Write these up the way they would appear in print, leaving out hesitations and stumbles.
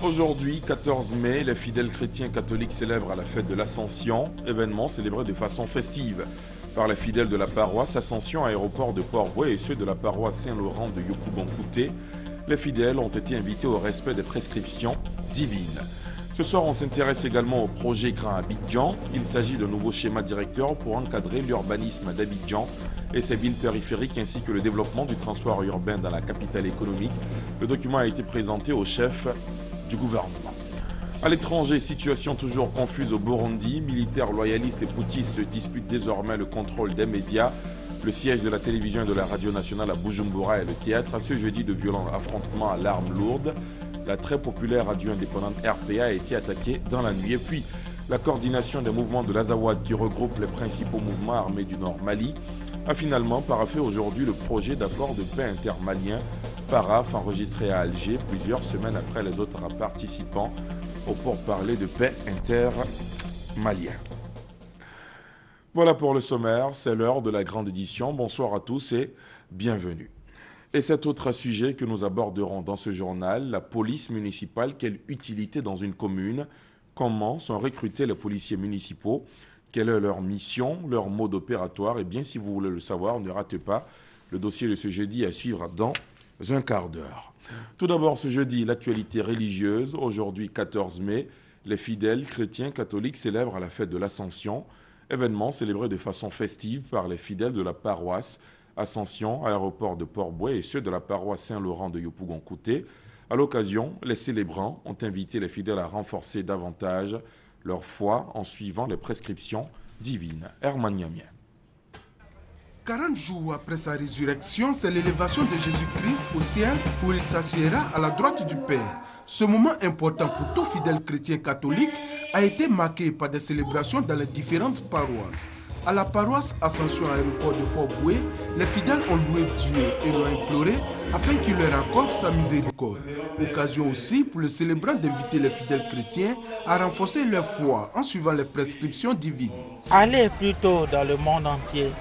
Aujourd'hui, 14 mai, les fidèles chrétiens catholiques célèbrent la fête de l'Ascension, événement célébré de façon festive par les fidèles de la paroisse Ascension aéroport de Port-Bouët et ceux de la paroisse Saint-Laurent de Yopougon-Kouté. Les fidèles ont été invités au respect des prescriptions divines. Ce soir, on s'intéresse également au projet Grand Abidjan. Il s'agit d'un nouveau schéma directeur pour encadrer l'urbanisme d'Abidjan et ses villes périphériques ainsi que le développement du transport urbain dans la capitale économique. Le document a été présenté au chef du gouvernement. À l'étranger, situation toujours confuse au Burundi. Militaires loyalistes et putschistes se disputent désormais le contrôle des médias. Le siège de la télévision et de la radio nationale à Bujumbura est le théâtre ce jeudi de violents affrontements à l'arme lourde. La très populaire radio indépendante RPA a été attaquée dans la nuit. Et puis, la coordination des mouvements de l'Azawad qui regroupe les principaux mouvements armés du Nord Mali a finalement paraphé aujourd'hui le projet d'accord de paix intermalien, paraphe enregistré à Alger plusieurs semaines après les autres participants au pourparlers de paix intermalien. Voilà pour le sommaire, c'est l'heure de la grande édition. Bonsoir à tous et bienvenue. Et cet autre sujet que nous aborderons dans ce journal, la police municipale, quelle utilité dans une commune? Comment sont recrutés les policiers municipaux? Quelle est leur mission, leur mode opératoire? Et bien, si vous voulez le savoir, ne ratez pas le dossier de ce jeudi à suivre dans un quart d'heure. Tout d'abord, ce jeudi, l'actualité religieuse. Aujourd'hui, 14 mai, les fidèles chrétiens catholiques célèbrent la fête de l'Ascension, événement célébré de façon festive par les fidèles de la paroisse Ascension, aéroport de Port-Bouët et ceux de la paroisse Saint-Laurent de Yopougon-Kouté. À l'occasion, les célébrants ont invité les fidèles à renforcer davantage leur foi en suivant les prescriptions divines. Herman Niamien. 40 jours après sa résurrection, c'est l'élévation de Jésus-Christ au ciel où il s'assiera à la droite du Père. Ce moment important pour tout fidèle chrétien catholique a été marqué par des célébrations dans les différentes paroisses. À la paroisse Ascension aéroport de Port-Bouët, les fidèles ont loué Dieu et l'ont imploré afin qu'il leur accorde sa miséricorde. Occasion aussi pour le célébrant d'inviter les fidèles chrétiens à renforcer leur foi en suivant les prescriptions divines. Allez plutôt dans le monde entier,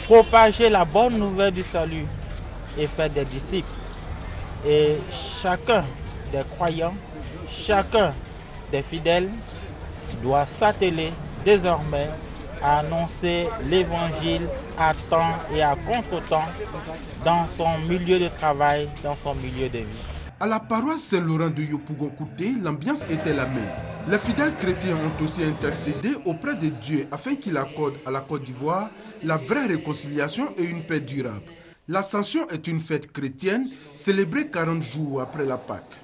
propager la bonne nouvelle du salut et faire des disciples. Et chacun des croyants, chacun des fidèles doit s'atteler désormais à annoncer l'évangile à temps et à contre-temps dans son milieu de travail, dans son milieu de vie. À la paroisse Saint-Laurent de Yopougon-Kouté, l'ambiance était la même. Les fidèles chrétiens ont aussi intercédé auprès de Dieu afin qu'il accorde à la Côte d'Ivoire la vraie réconciliation et une paix durable. L'Ascension est une fête chrétienne célébrée 40 jours après la Pâque.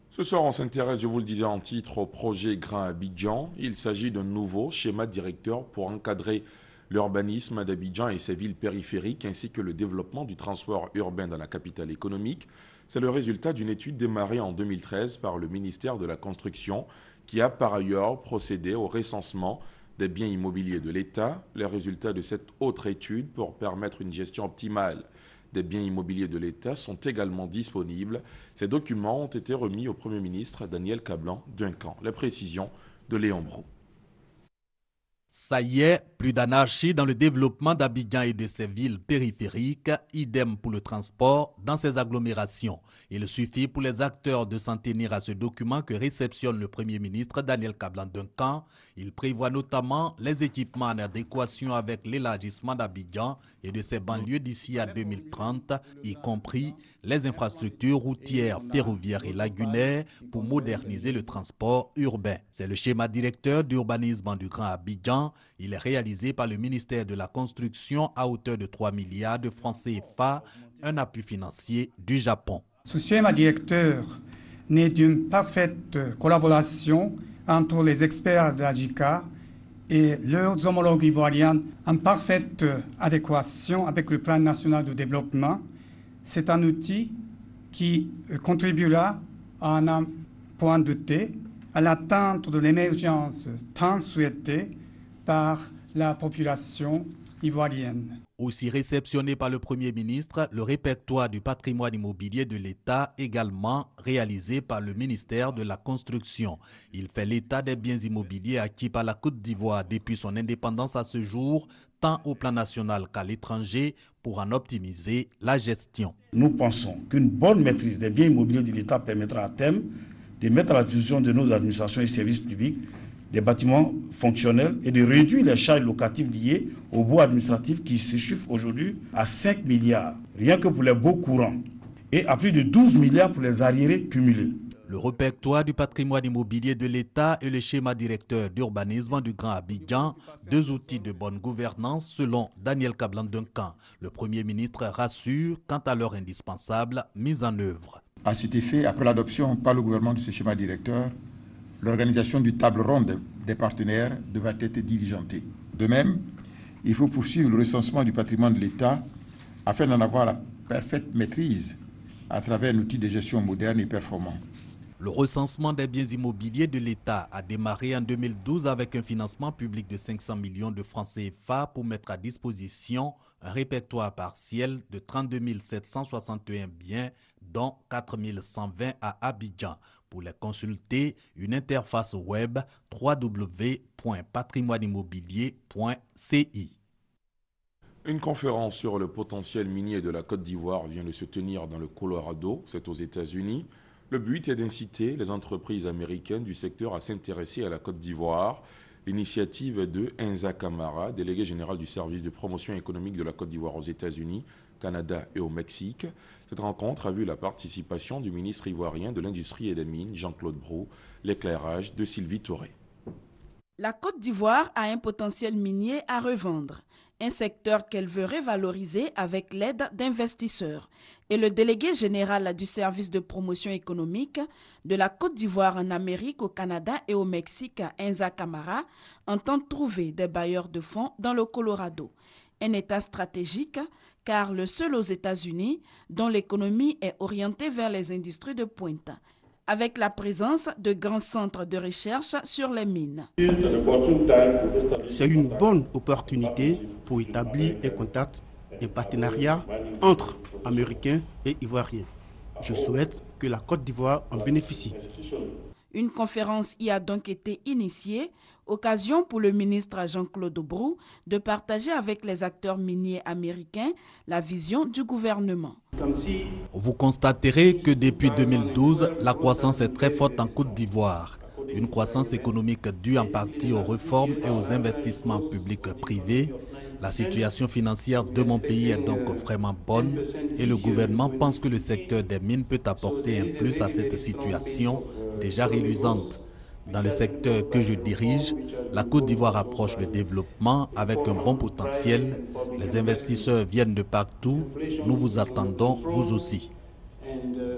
Ce soir, on s'intéresse, je vous le disais en titre, au projet Grand Abidjan. Il s'agit d'un nouveau schéma directeur pour encadrer l'urbanisme d'Abidjan et ses villes périphériques, ainsi que le développement du transport urbain dans la capitale économique. C'est le résultat d'une étude démarrée en 2013 par le ministère de la Construction, qui a par ailleurs procédé au recensement des biens immobiliers de l'État. Les résultats de cette autre étude pour permettre une gestion optimale des biens immobiliers de l'État sont également disponibles. Ces documents ont été remis au Premier ministre Daniel Kablan-Duncan. Les précisions de Léon Brou. Ça y est, plus d'anarchie dans le développement d'Abidjan et de ses villes périphériques, idem pour le transport dans ses agglomérations. Il suffit pour les acteurs de s'en tenir à ce document que réceptionne le Premier ministre Daniel Kablan-Duncan. Il prévoit notamment les équipements en adéquation avec l'élargissement d'Abidjan et de ses banlieues d'ici à 2030, y compris les infrastructures routières, ferroviaires et lagunaires pour moderniser le transport urbain. C'est le schéma directeur d'urbanisme du Grand Abidjan. Il est réalisé par le ministère de la Construction à hauteur de 3 milliards de francs CFA, un appui financier du Japon. Ce schéma directeur naît d'une parfaite collaboration entre les experts de la JICA et leurs homologues ivoiriens en parfaite adéquation avec le plan national de développement. C'est un outil qui contribuera à un point de T à l'atteinte de l'émergence tant souhaitée par la population ivoirienne. Aussi réceptionné par le Premier ministre, le répertoire du patrimoine immobilier de l'État, également réalisé par le ministère de la Construction. Il fait l'état des biens immobiliers acquis par la Côte d'Ivoire depuis son indépendance à ce jour, tant au plan national qu'à l'étranger, pour en optimiser la gestion. Nous pensons qu'une bonne maîtrise des biens immobiliers de l'État permettra à terme de mettre à la disposition de nos administrations et services publics des bâtiments fonctionnels et de réduire les charges locatives liées aux baux administratifs qui se chiffrent aujourd'hui à 5 milliards, rien que pour les baux courants, et à plus de 12 milliards pour les arriérés cumulés. Le répertoire du patrimoine immobilier de l'État et le schéma directeur d'urbanisme du Grand Abidjan, deux outils de bonne gouvernance selon Daniel Kablan-Duncan. Le Premier ministre rassure quant à leur indispensable mise en œuvre. À cet effet, après l'adoption par le gouvernement de ce schéma directeur, l'organisation du table ronde des partenaires devra être diligentée. De même, il faut poursuivre le recensement du patrimoine de l'État afin d'en avoir la parfaite maîtrise à travers un outil de gestion moderne et performant. Le recensement des biens immobiliers de l'État a démarré en 2012 avec un financement public de 500 millions de francs CFA pour mettre à disposition un répertoire partiel de 32 761 biens, dont 4 120 à Abidjan. Pour les consulter, une interface web www.patrimoineimmobilier.ci. Une conférence sur le potentiel minier de la Côte d'Ivoire vient de se tenir dans le Colorado, c'est aux États-Unis. Le but est d'inciter les entreprises américaines du secteur à s'intéresser à la Côte d'Ivoire. L'initiative est de Enza Camara, délégué général du service de promotion économique de la Côte d'Ivoire aux États-Unis, Canada et au Mexique. Cette rencontre a vu la participation du ministre ivoirien de l'Industrie et des Mines, Jean-Claude Brou, l'éclairage de Sylvie Touré. La Côte d'Ivoire a un potentiel minier à revendre, un secteur qu'elle veut revaloriser avec l'aide d'investisseurs. Et le délégué général du service de promotion économique de la Côte d'Ivoire en Amérique, au Canada et au Mexique, Enza Camara, entend trouver des bailleurs de fonds dans le Colorado. Un état stratégique car le seul aux États-Unis dont l'économie est orientée vers les industries de pointe, avec la présence de grands centres de recherche sur les mines. C'est une bonne opportunité pour établir un contact, un partenariat entre Américains et Ivoiriens. Je souhaite que la Côte d'Ivoire en bénéficie. Une conférence y a donc été initiée, occasion pour le ministre Jean-Claude Brou de partager avec les acteurs miniers américains la vision du gouvernement. Vous constaterez que depuis 2012, la croissance est très forte en Côte d'Ivoire. Une croissance économique due en partie aux réformes et aux investissements publics privés. La situation financière de mon pays est donc vraiment bonne et le gouvernement pense que le secteur des mines peut apporter un plus à cette situation déjà réluisante. Dans le secteur que je dirige, la Côte d'Ivoire approche le développement avec un bon potentiel. Les investisseurs viennent de partout. Nous vous attendons, vous aussi.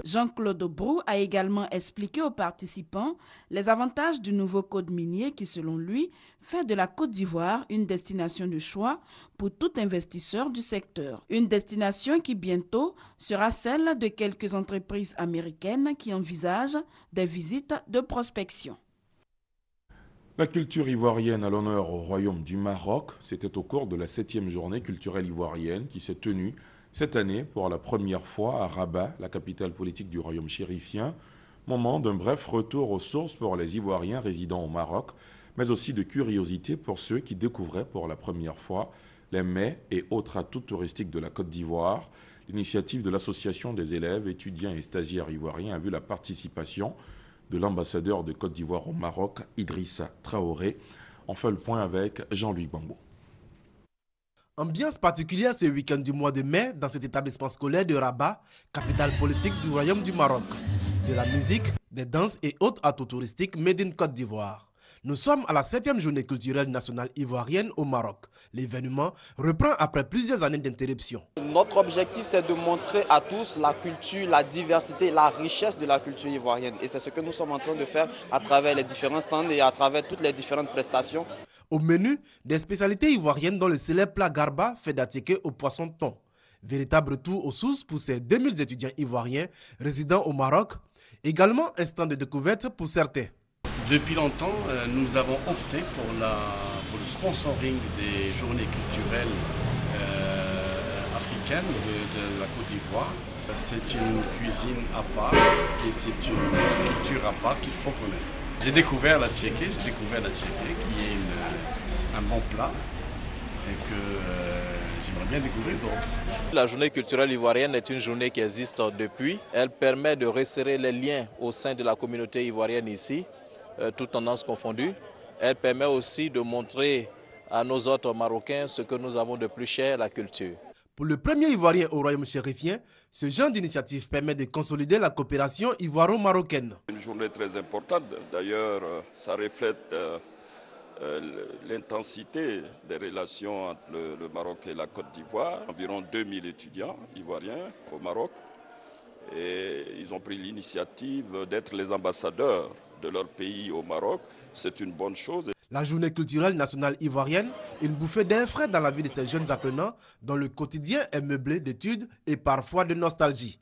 Jean-Claude Brou a également expliqué aux participants les avantages du nouveau code minier qui, selon lui, fait de la Côte d'Ivoire une destination de choix pour tout investisseur du secteur. Une destination qui bientôt sera celle de quelques entreprises américaines qui envisagent des visites de prospection. La culture ivoirienne à l'honneur au Royaume du Maroc, c'était au cours de la 7e journée culturelle ivoirienne qui s'est tenue cette année pour la première fois à Rabat, la capitale politique du Royaume chérifien, moment d'un bref retour aux sources pour les Ivoiriens résidant au Maroc, mais aussi de curiosité pour ceux qui découvraient pour la première fois les mets et autres atouts touristiques de la Côte d'Ivoire. L'initiative de l'association des élèves, étudiants et stagiaires ivoiriens a vu la participation de l'ambassadeur de Côte d'Ivoire au Maroc, Idrissa Traoré. On fait le point avec Jean-Louis Bambo. Ambiance particulière ce week-end du mois de mai dans cet établissement scolaire de Rabat, capitale politique du Royaume du Maroc. De la musique, des danses et autres atouts touristiques made in Côte d'Ivoire. Nous sommes à la 7e journée culturelle nationale ivoirienne au Maroc. L'événement reprend après plusieurs années d'interruption. Notre objectif, c'est de montrer à tous la culture, la diversité, la richesse de la culture ivoirienne. Et c'est ce que nous sommes en train de faire à travers les différents stands et à travers toutes les différentes prestations. Au menu, des spécialités ivoiriennes dont le célèbre plat garba fait d'attiquer au poisson thon. Véritable retour aux sources pour ces 2000 étudiants ivoiriens résidant au Maroc. Également un stand de découverte pour certains. Depuis longtemps, nous avons opté pour le sponsoring des journées culturelles africaines de la Côte d'Ivoire. C'est une cuisine à part et c'est une culture à part qu'il faut connaître. J'ai découvert la tchéké, qui est un bon plat et que j'aimerais bien découvrir d'autres. La journée culturelle ivoirienne est une journée qui existe depuis. Elle permet de resserrer les liens au sein de la communauté ivoirienne ici, toutes tendances confondues. Elle permet aussi de montrer à nos autres Marocains ce que nous avons de plus cher, la culture. Pour le premier Ivoirien au royaume chérifien, ce genre d'initiative permet de consolider la coopération ivoiro-marocaine. Une journée très importante, d'ailleurs ça reflète l'intensité des relations entre le Maroc et la Côte d'Ivoire. Environ 2000 étudiants ivoiriens au Maroc et ils ont pris l'initiative d'être les ambassadeurs de leur pays au Maroc. C'est une bonne chose. La journée culturelle nationale ivoirienne, une bouffée d'air frais dans la vie de ces jeunes apprenants dont le quotidien est meublé d'études et parfois de nostalgie.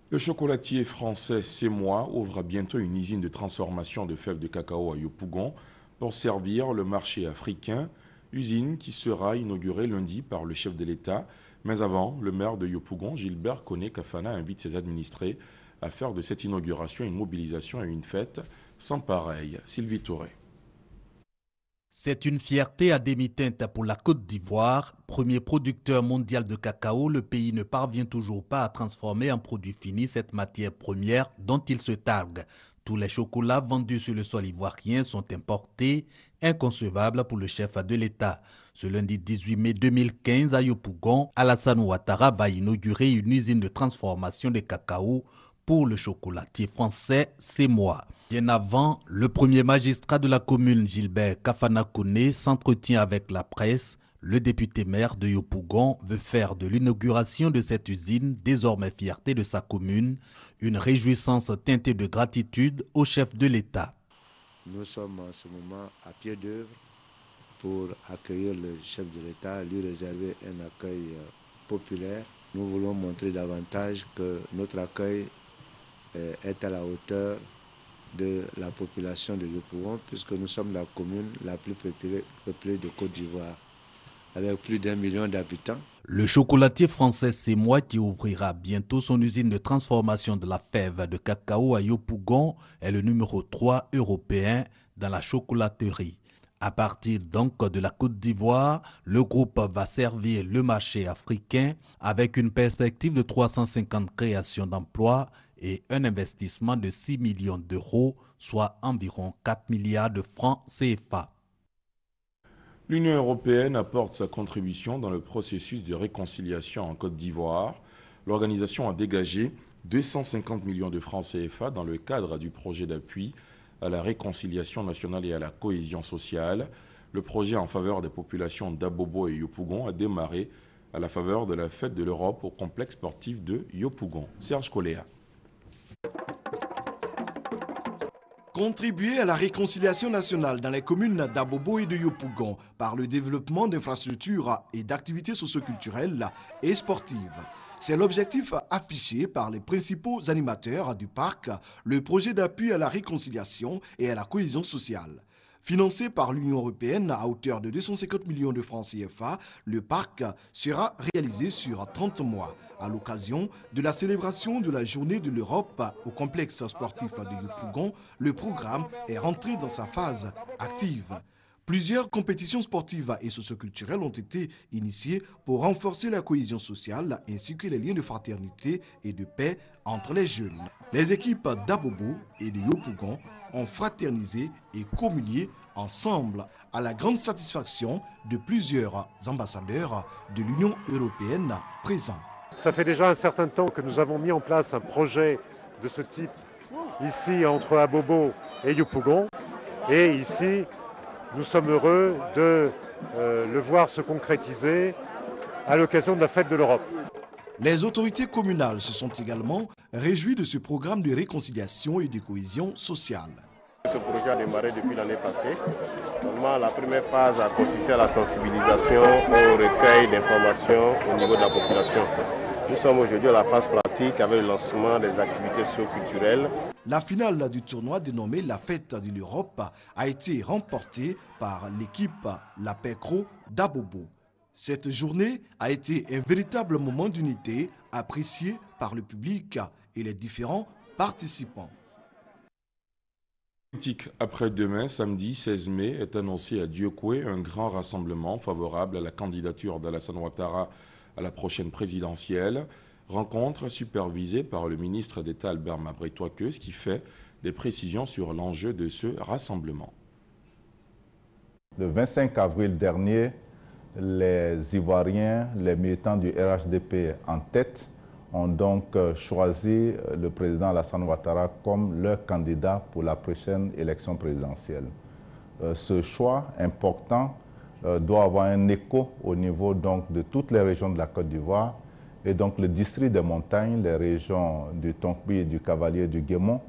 Le chocolatier français Semois ouvre bientôt une usine de transformation de fèves de cacao à Yopougon pour servir le marché africain, usine qui sera inaugurée lundi par le chef de l'État. Mais avant, le maire de Yopougon, Gilbert Koné Kafana, invite ses administrés à faire de cette inauguration une mobilisation et une fête sans pareil. Sylvie Touré. C'est une fierté à demi-teinte pour la Côte d'Ivoire. Premier producteur mondial de cacao, le pays ne parvient toujours pas à transformer en produit fini cette matière première dont il se targue. Tous les chocolats vendus sur le sol ivoirien sont importés, inconcevable pour le chef de l'État. Ce lundi 18 mai 2015, à Yopougon, Alassane Ouattara va inaugurer une usine de transformation de cacao pour le chocolatier français Semois. Bien avant, le premier magistrat de la commune, Gilbert Kafana Koné, s'entretient avec la presse. Le député maire de Yopougon veut faire de l'inauguration de cette usine, désormais fierté de sa commune, une réjouissance teintée de gratitude au chef de l'État. Nous sommes en ce moment à pied d'œuvre pour accueillir le chef de l'État, lui réserver un accueil populaire. Nous voulons montrer davantage que notre accueil est à la hauteur de la population de Yopougon, puisque nous sommes la commune la plus peuplée de Côte d'Ivoire, avec plus d'1 million d'habitants. Le chocolatier français Semois, qui ouvrira bientôt son usine de transformation de la fève de cacao à Yopougon, est le numéro 3 européen dans la chocolaterie. À partir donc de la Côte d'Ivoire, le groupe va servir le marché africain avec une perspective de 350 créations d'emplois et un investissement de 6 millions d'euros, soit environ 4 milliards de francs CFA. L'Union européenne apporte sa contribution dans le processus de réconciliation en Côte d'Ivoire. L'organisation a dégagé 250 millions de francs CFA dans le cadre du projet d'appui à la réconciliation nationale et à la cohésion sociale. Le projet en faveur des populations d'Abobo et Yopougon a démarré à la faveur de la fête de l'Europe au complexe sportif de Yopougon. Serge Coléa. Contribuer à la réconciliation nationale dans les communes d'Abobo et de Yopougon par le développement d'infrastructures et d'activités socioculturelles et sportives. C'est l'objectif affiché par les principaux animateurs du parc, le projet d'appui à la réconciliation et à la cohésion sociale. Financé par l'Union européenne à hauteur de 250 millions de francs CFA, le parc sera réalisé sur 30 mois. À l'occasion de la célébration de la Journée de l'Europe au complexe sportif de Yopougon, le programme est rentré dans sa phase active. Plusieurs compétitions sportives et socioculturelles ont été initiées pour renforcer la cohésion sociale ainsi que les liens de fraternité et de paix entre les jeunes. Les équipes d'Abobo et de Yopougon ont fraternisé et communié ensemble à la grande satisfaction de plusieurs ambassadeurs de l'Union européenne présents. Ça fait déjà un certain temps que nous avons mis en place un projet de ce type ici entre Abobo et Yopougon. Et ici, nous sommes heureux de le voir se concrétiser à l'occasion de la fête de l'Europe. Les autorités communales se sont également réjouies de ce programme de réconciliation et de cohésion sociale. Ce projet a démarré depuis l'année passée. Normalement, la première phase a consisté à la sensibilisation au recueil d'informations au niveau de la population. Nous sommes aujourd'hui à la phase pratique avec le lancement des activités socio-culturelles. La finale du tournoi dénommé la Fête de l'Europe a été remportée par l'équipe La Pécro d'Abobo. Cette journée a été un véritable moment d'unité apprécié par le public et les différents participants. Après-demain, samedi 16 mai, est annoncé à Diokwe un grand rassemblement favorable à la candidature d'Alassane Ouattara à la prochaine présidentielle. Rencontre supervisée par le ministre d'État Albert Mabré-Touakeus qui fait des précisions sur l'enjeu de ce rassemblement. Le 25 avril dernier, les Ivoiriens, les militants du RHDP en tête, ont donc choisi le président Alassane Ouattara comme leur candidat pour la prochaine élection présidentielle. Ce choix important doit avoir un écho au niveau donc de toutes les régions de la Côte d'Ivoire et donc le district des montagnes, les régions du Tonkpi, du Cavalier, du Guémon,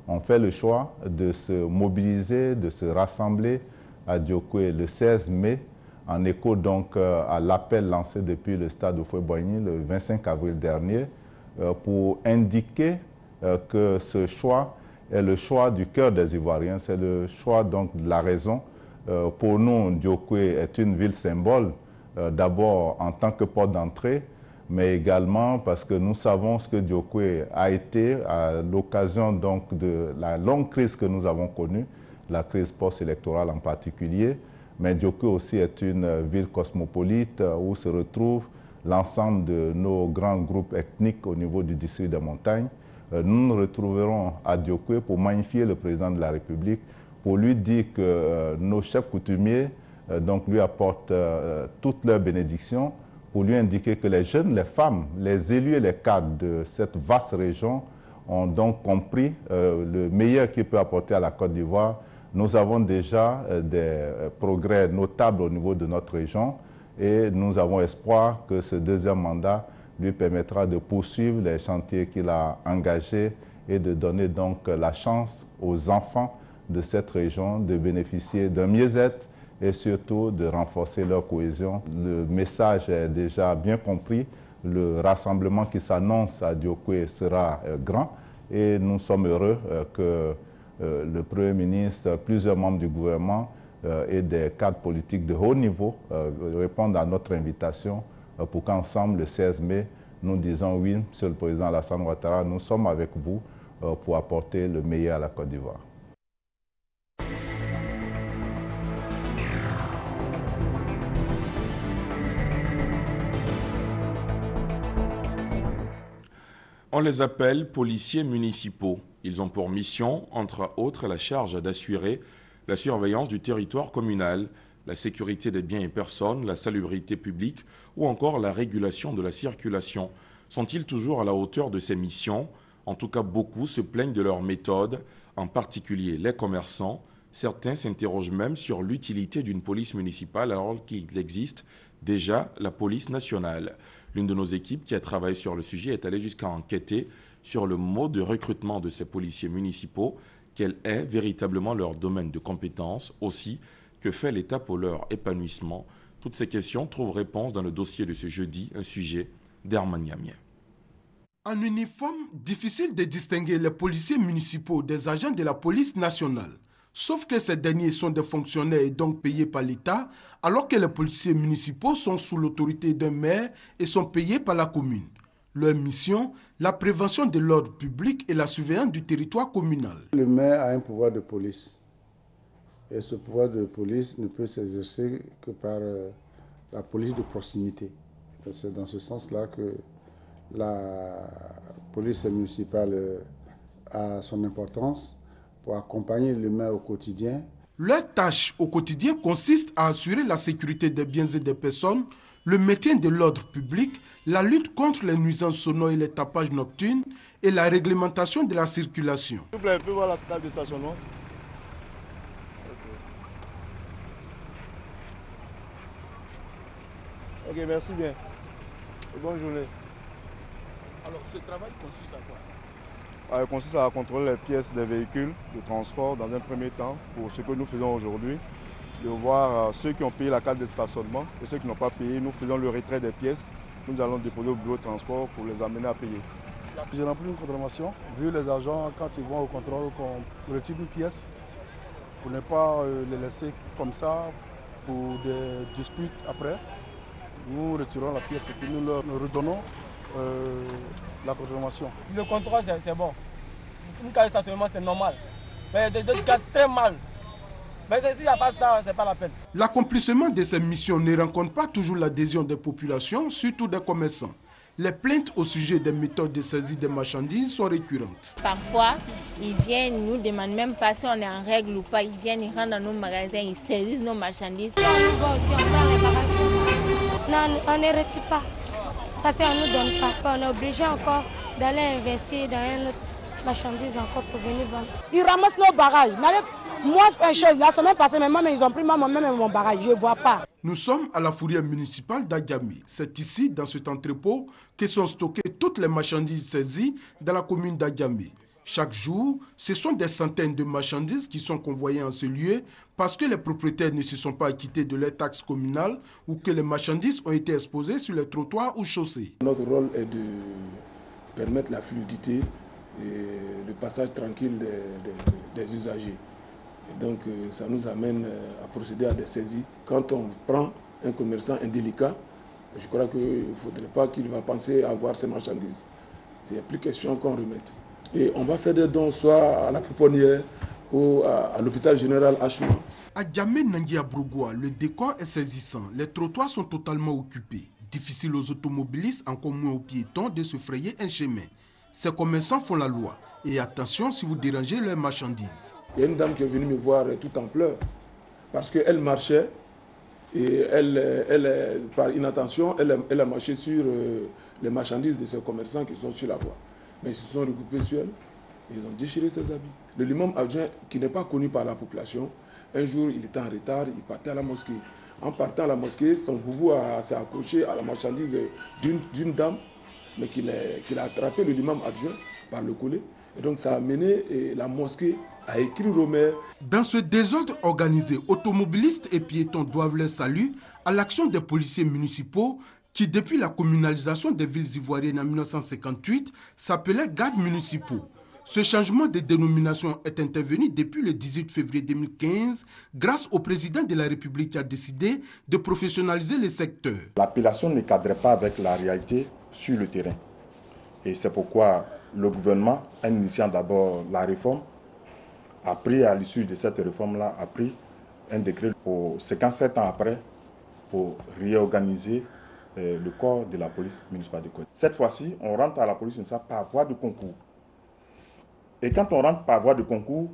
ont fait le choix de se mobiliser, de se rassembler à Diokwe le 16 mai, en écho donc à l'appel lancé depuis le stade Houphouët-Boigny le 25 avril dernier, pour indiquer que ce choix est le choix du cœur des Ivoiriens, c'est le choix donc de la raison. Pour nous, Diokwe est une ville symbole, d'abord en tant que porte d'entrée, mais également parce que nous savons ce que Diokwe a été à l'occasion donc de la longue crise que nous avons connue, la crise post-électorale en particulier. Mais Diokwe aussi est une ville cosmopolite où se retrouvent l'ensemble de nos grands groupes ethniques au niveau du district des montagnes. Nous nous retrouverons à Diokwe pour magnifier le président de la République, pour lui dire que nos chefs coutumiers donc lui apportent toutes leurs bénédictions, pour lui indiquer que les jeunes, les femmes, les élus et les cadres de cette vaste région ont donc compris le meilleur qu'il peut apporter à la Côte d'Ivoire. Nous avons déjà des progrès notables au niveau de notre région et nous avons espoir que ce deuxième mandat lui permettra de poursuivre les chantiers qu'il a engagés et de donner donc la chance aux enfants de cette région de bénéficier d'un mieux-être et surtout de renforcer leur cohésion. Le message est déjà bien compris. Le rassemblement qui s'annonce à Diokwe sera grand et nous sommes heureux que le Premier ministre, plusieurs membres du gouvernement et des cadres politiques de haut niveau répondent à notre invitation pour qu'ensemble, le 16 mai, nous disons oui, Monsieur le Président Alassane Ouattara, nous sommes avec vous pour apporter le meilleur à la Côte d'Ivoire. On les appelle policiers municipaux. Ils ont pour mission, entre autres, la charge d'assurer la surveillance du territoire communal, la sécurité des biens et personnes, la salubrité publique ou encore la régulation de la circulation. Sont-ils toujours à la hauteur de ces missions? En tout cas, beaucoup se plaignent de leur méthode, en particulier les commerçants. Certains s'interrogent même sur l'utilité d'une police municipale alors qu'il existe déjà la police nationale. L'une de nos équipes qui a travaillé sur le sujet est allée jusqu'à enquêter sur le mode de recrutement de ces policiers municipaux, quel est véritablement leur domaine de compétence, aussi que fait l'État pour leur épanouissement. Toutes ces questions trouvent réponse dans le dossier de ce jeudi, un sujet d'Herman Yamien. En uniforme, difficile de distinguer les policiers municipaux des agents de la police nationale. Sauf que ces derniers sont des fonctionnaires et donc payés par l'État, alors que les policiers municipaux sont sous l'autorité d'un maire et sont payés par la commune. Leur mission, la prévention de l'ordre public et la surveillance du territoire communal. Le maire a un pouvoir de police. Et ce pouvoir de police ne peut s'exercer que par la police de proximité. C'est dans ce sens-là que la police municipale a son importance pour accompagner le maire au quotidien. Leur tâche au quotidien consiste à assurer la sécurité des biens et des personnes, le maintien de l'ordre public, la lutte contre les nuisances sonores et les tapages nocturnes et la réglementation de la circulation. S'il vous plaît, vous voir la table de stationnement. Ok, merci bien. Et bonne journée. Alors, ce travail consiste à quoi? Il consiste à contrôler les pièces des véhicules de transport dans un premier temps pour ce que nous faisons aujourd'hui. De voir ceux qui ont payé la carte de stationnement et ceux qui n'ont pas payé, nous faisons le retrait des pièces. Nous allons déposer au bureau de transport pour les amener à payer. J'ai rempli une contravention. Vu les agents, quand ils vont au contrôle, qu'on retire une pièce pour ne pas les laisser comme ça pour des disputes après. Nous retirons la pièce et puis nous leur redonnons la contravention. Le contrôle, c'est bon. Une carte de stationnement, c'est normal. Mais des cas très mal. Mais s'il n'y a pas ça, ce n'est pas la peine. L'accomplissement de ces missions ne rencontre pas toujours l'adhésion des populations, surtout des commerçants. Les plaintes au sujet des méthodes de saisie des marchandises sont récurrentes. Parfois, ils viennent nous demander même pas si on est en règle ou pas. Ils viennent, ils rentrent dans nos magasins, ils saisissent nos marchandises. Quand on va aussi, on prend les bagages. Non, on ne retire pas. Parce qu'on ne nous donne pas. On est obligé encore d'aller investir dans une autre marchandise encore pour venir vendre. Ils ramassent nos bagages. Moi, c'est une chose. La semaine passée, même ils ont pris moi-même mon bagage. Je ne vois pas. Nous sommes à la fourrière municipale d'Adjamé. C'est ici, dans cet entrepôt, que sont stockées toutes les marchandises saisies dans la commune d'Adjamé. Chaque jour, ce sont des centaines de marchandises qui sont convoyées en ce lieu parce que les propriétaires ne se sont pas acquittés de leurs taxes communales ou que les marchandises ont été exposées sur les trottoirs ou chaussées. Notre rôle est de permettre la fluidité et le passage tranquille des usagers. Et donc ça nous amène à procéder à des saisies. Quand on prend un commerçant indélicat, je crois qu'il ne faudrait pas qu'il va penser à avoir ses marchandises. Il n'y a plus question qu'on remette. Et on va faire des dons soit à la pouponnière ou à l'hôpital général Hachma. À Djamé-Nangia-Brogoua, le décor est saisissant. Les trottoirs sont totalement occupés. Difficile aux automobilistes, encore moins aux piétons, de se frayer un chemin. Ces commerçants font la loi. Et attention si vous dérangez leurs marchandises. Il y a une dame qui est venue me voir tout en pleurs parce qu'elle marchait et elle, par inattention, elle a marché sur les marchandises de ces commerçants qui sont sur la voie. Mais ils se sont regroupés sur elle et ils ont déchiré ses habits. Le l'imam adjoint, qui n'est pas connu par la population, un jour il était en retard, il partait à la mosquée. En partant à la mosquée, son boubou s'est accroché à la marchandise d'une dame, mais qu'il a attrapé le l'imam adjoint par le collet. Et donc ça a mené la mosquée à écrire au maire. Dans ce désordre organisé, automobilistes et piétons doivent leur salut à l'action des policiers municipaux qui, depuis la communalisation des villes ivoiriennes en 1958, s'appelaient gardes municipaux. Ce changement de dénomination est intervenu depuis le 18 février 2015 grâce au président de la République qui a décidé de professionnaliser le secteur. L'appellation ne cadrait pas avec la réalité sur le terrain. Et c'est pourquoi le gouvernement, en initiant d'abord la réforme, a pris, à l'issue de cette réforme-là, a pris un décret pour 57 ans après pour réorganiser le corps de la police municipale de Côte. Cette fois-ci, on rentre à la police municipale par voie de concours. Et quand on rentre par voie de concours,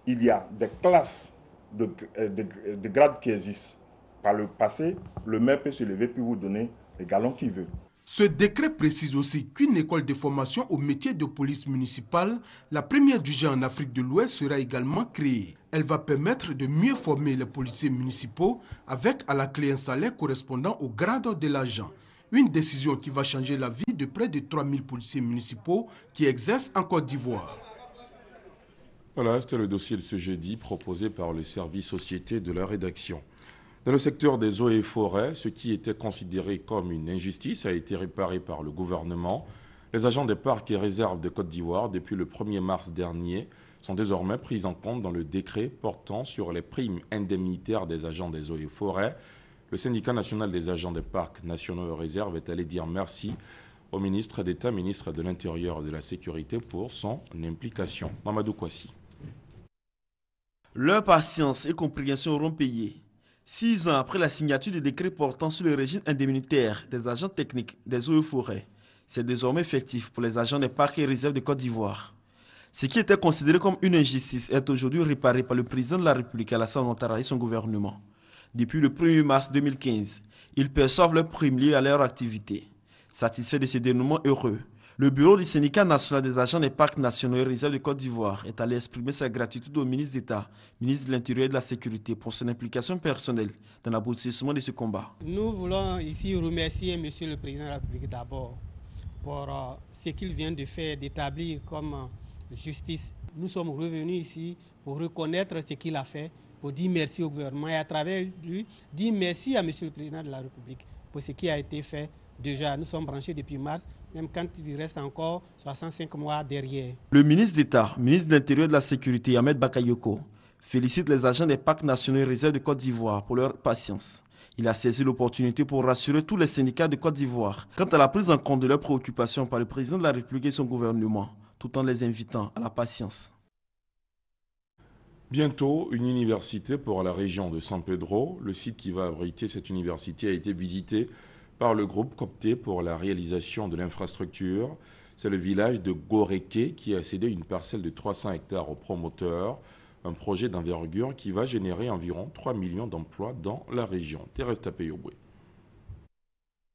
il y a des classes de grades qui existent. Par le passé, le maire peut se lever puis vous donner les galons qu'il veut. Ce décret précise aussi qu'une école de formation au métier de police municipale, la première du genre en Afrique de l'Ouest, sera également créée. Elle va permettre de mieux former les policiers municipaux avec à la clé un salaire correspondant au grade de l'agent. Une décision qui va changer la vie de près de 3000 policiers municipaux qui exercent en Côte d'Ivoire. Voilà, c'était le dossier de ce jeudi proposé par le service société de la rédaction. Dans le secteur des eaux et forêts, ce qui était considéré comme une injustice a été réparé par le gouvernement. Les agents des parcs et réserves de Côte d'Ivoire, depuis le 1er mars dernier, sont désormais pris en compte dans le décret portant sur les primes indemnitaires des agents des eaux et forêts. Le syndicat national des agents des parcs nationaux et réserves est allé dire merci au ministre d'État, ministre de l'Intérieur et de la Sécurité pour son implication. Mamadou Kouassi. Leur patience et compréhension auront payé. 6 ans après la signature du décret portant sur le régime indemnitaire des agents techniques des eaux et forêts, c'est désormais effectif pour les agents des parcs et réserves de Côte d'Ivoire. Ce qui était considéré comme une injustice est aujourd'hui réparé par le président de la République, Alassane Ouattara, et son gouvernement. Depuis le 1er mars 2015, ils perçoivent leurs primes liées à leur activité. Satisfait de ce dénouement heureux, le bureau du syndicat national des agents des parcs nationaux et réserves de Côte d'Ivoire est allé exprimer sa gratitude au ministre d'État, ministre de l'Intérieur et de la Sécurité pour son implication personnelle dans l'aboutissement de ce combat. Nous voulons ici remercier M. le Président de la République d'abord pour ce qu'il vient de faire, d'établir comme justice. Nous sommes revenus ici pour reconnaître ce qu'il a fait, pour dire merci au gouvernement et à travers lui, dire merci à M. le Président de la République pour ce qui a été fait. Déjà, nous sommes branchés depuis mars, même quand il reste encore 65 mois derrière. Le ministre d'État, ministre de l'Intérieur et de la Sécurité, Ahmed Bakayoko, félicite les agents des parcs nationaux et réserves de Côte d'Ivoire pour leur patience. Il a saisi l'opportunité pour rassurer tous les syndicats de Côte d'Ivoire quant à la prise en compte de leurs préoccupations par le président de la République et son gouvernement, tout en les invitant à la patience. Bientôt, une université pour la région de San Pedro. Le site qui va abriter cette université a été visité par le groupe coopté pour la réalisation de l'infrastructure. C'est le village de Goreke qui a cédé une parcelle de 300 hectares au promoteur. Un projet d'envergure qui va générer environ 3 millions d'emplois dans la région. Thérèse Tapeyobwe.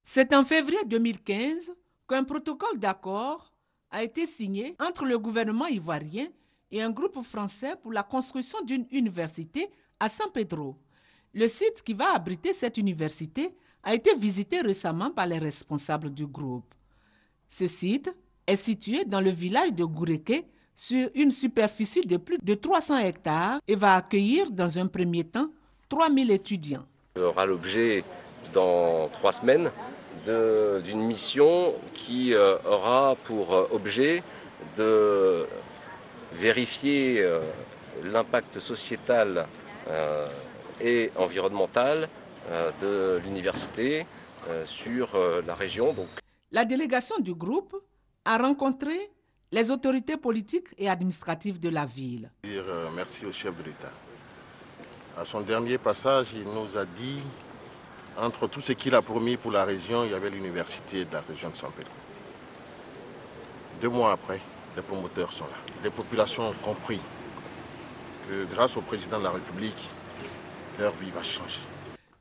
C'est en février 2015 qu'un protocole d'accord a été signé entre le gouvernement ivoirien et un groupe français pour la construction d'une université à San Pedro. Le site qui va abriter cette université a été visité récemment par les responsables du groupe. Ce site est situé dans le village de Goreke sur une superficie de plus de 300 hectares et va accueillir dans un premier temps 3000 étudiants. Il aura l'objet dans 3 semaines d'une mission qui aura pour objet de vérifier l'impact sociétal et environnemental de l'université sur la région. La délégation du groupe a rencontré les autorités politiques et administratives de la ville. Merci au chef de l'État. À son dernier passage, il nous a dit, entre tout ce qu'il a promis pour la région, il y avait l'université de la région de San Pedro. 2 mois après, les promoteurs sont là. Les populations ont compris que grâce au président de la République, leur vie va changer.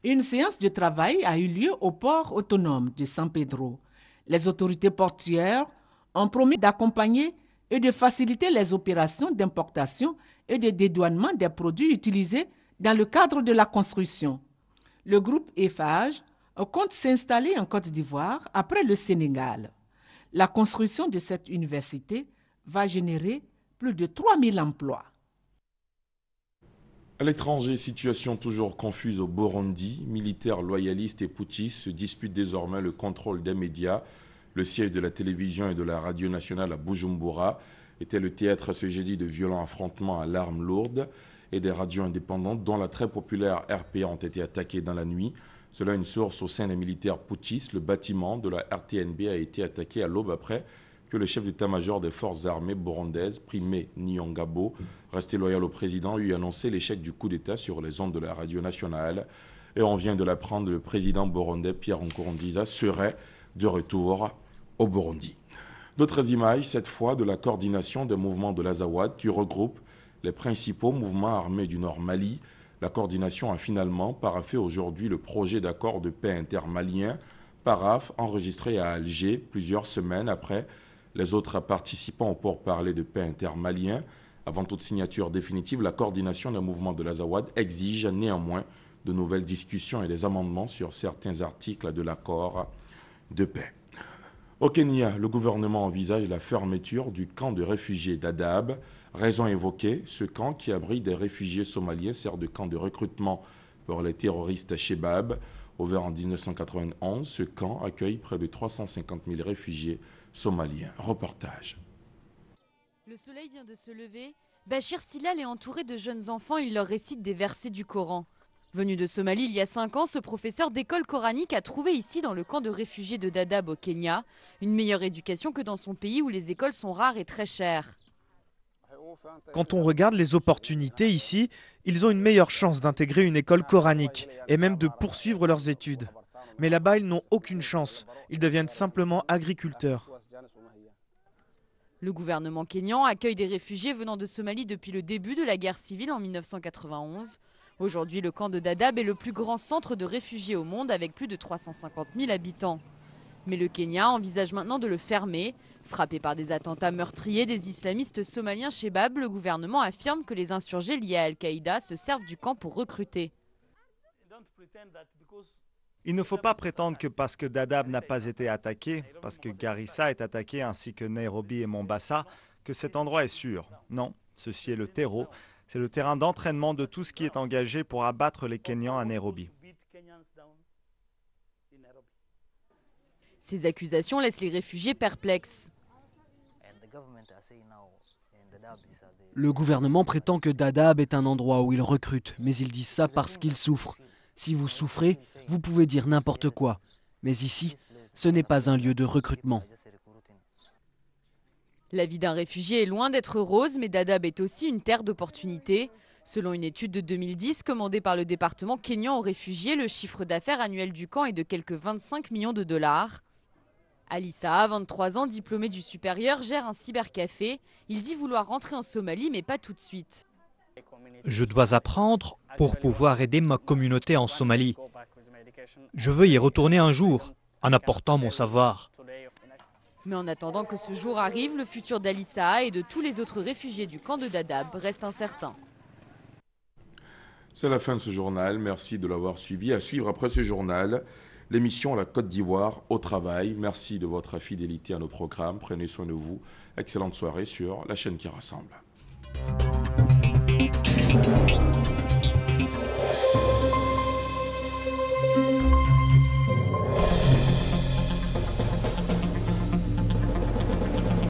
Une séance de travail a eu lieu au port autonome de San Pedro. Les autorités portuaires ont promis d'accompagner et de faciliter les opérations d'importation et de dédouanement des produits utilisés dans le cadre de la construction. Le groupe Eiffage compte s'installer en Côte d'Ivoire après le Sénégal. La construction de cette université va générer plus de 3000 emplois. À l'étranger, situation toujours confuse au Burundi. Militaires loyalistes et putschistes se disputent désormais le contrôle des médias. Le siège de la télévision et de la radio nationale à Bujumbura était le théâtre ce jeudi de violents affrontements à l'arme lourde et des radios indépendantes dont la très populaire RPA ont été attaquées dans la nuit. Selon une source au sein des militaires putschistes, le bâtiment de la RTNB a été attaqué à l'aube après que le chef d'état-major des forces armées burundaises, Prime Niyongabo, resté loyal au président, eut annoncé l'échec du coup d'État sur les ondes de la radio nationale. Et on vient de l'apprendre, le président burundais Pierre Nkurunziza serait de retour au Burundi. D'autres images, cette fois de la coordination des mouvements de l'Azawad qui regroupe les principaux mouvements armés du Nord Mali. La coordination a finalement paraphé aujourd'hui le projet d'accord de paix intermalien, paraphe enregistré à Alger plusieurs semaines après les autres participants au pourparlers de paix intermalien. Avant toute signature définitive, la coordination des mouvements de l'Azawad exige néanmoins de nouvelles discussions et des amendements sur certains articles de l'accord de paix. Au Kenya, le gouvernement envisage la fermeture du camp de réfugiés d'Adab. Raison évoquée, ce camp qui abrite des réfugiés somaliens sert de camp de recrutement pour les terroristes Shebab. Ouvert en 1991, ce camp accueille près de 350 000 réfugiés somaliens. Reportage. Le soleil vient de se lever. Bachir Silal est entouré de jeunes enfants. Il leur récite des versets du Coran. Venu de Somalie il y a 5 ans, ce professeur d'école coranique a trouvé ici, dans le camp de réfugiés de Dadaab au Kenya, une meilleure éducation que dans son pays où les écoles sont rares et très chères. Quand on regarde les opportunités ici, ils ont une meilleure chance d'intégrer une école coranique et même de poursuivre leurs études. Mais là-bas, ils n'ont aucune chance. Ils deviennent simplement agriculteurs. Le gouvernement kényan accueille des réfugiés venant de Somalie depuis le début de la guerre civile en 1991. Aujourd'hui, le camp de Dadaab est le plus grand centre de réfugiés au monde avec plus de 350 000 habitants. Mais le Kenya envisage maintenant de le fermer. Frappé par des attentats meurtriers des islamistes somaliens Shebab, le gouvernement affirme que les insurgés liés à Al-Qaïda se servent du camp pour recruter. Il ne faut pas prétendre que parce que Dadaab n'a pas été attaqué, parce que Garissa est attaqué ainsi que Nairobi et Mombasa, que cet endroit est sûr. Non, ceci est le terreau. C'est le terrain d'entraînement de tout ce qui est engagé pour abattre les Kenyans à Nairobi. Ces accusations laissent les réfugiés perplexes. Le gouvernement prétend que Dadaab est un endroit où ils recrutent, mais ils disent ça parce qu'ils souffrent. Si vous souffrez, vous pouvez dire n'importe quoi. Mais ici, ce n'est pas un lieu de recrutement. La vie d'un réfugié est loin d'être rose, mais Dadaab est aussi une terre d'opportunités. Selon une étude de 2010 commandée par le département kényan aux réfugiés, le chiffre d'affaires annuel du camp est de quelques 25 millions de dollars. Alissa, 23 ans, diplômé du supérieur, gère un cybercafé. Il dit vouloir rentrer en Somalie, mais pas tout de suite. Je dois apprendre pour pouvoir aider ma communauté en Somalie. Je veux y retourner un jour, en apportant mon savoir. Mais en attendant que ce jour arrive, le futur d'Alissa et de tous les autres réfugiés du camp de Dadaab reste incertain. C'est la fin de ce journal. Merci de l'avoir suivi. À suivre après ce journal, l'émission La Côte d'Ivoire au travail. Merci de votre fidélité à nos programmes. Prenez soin de vous. Excellente soirée sur la chaîne qui rassemble.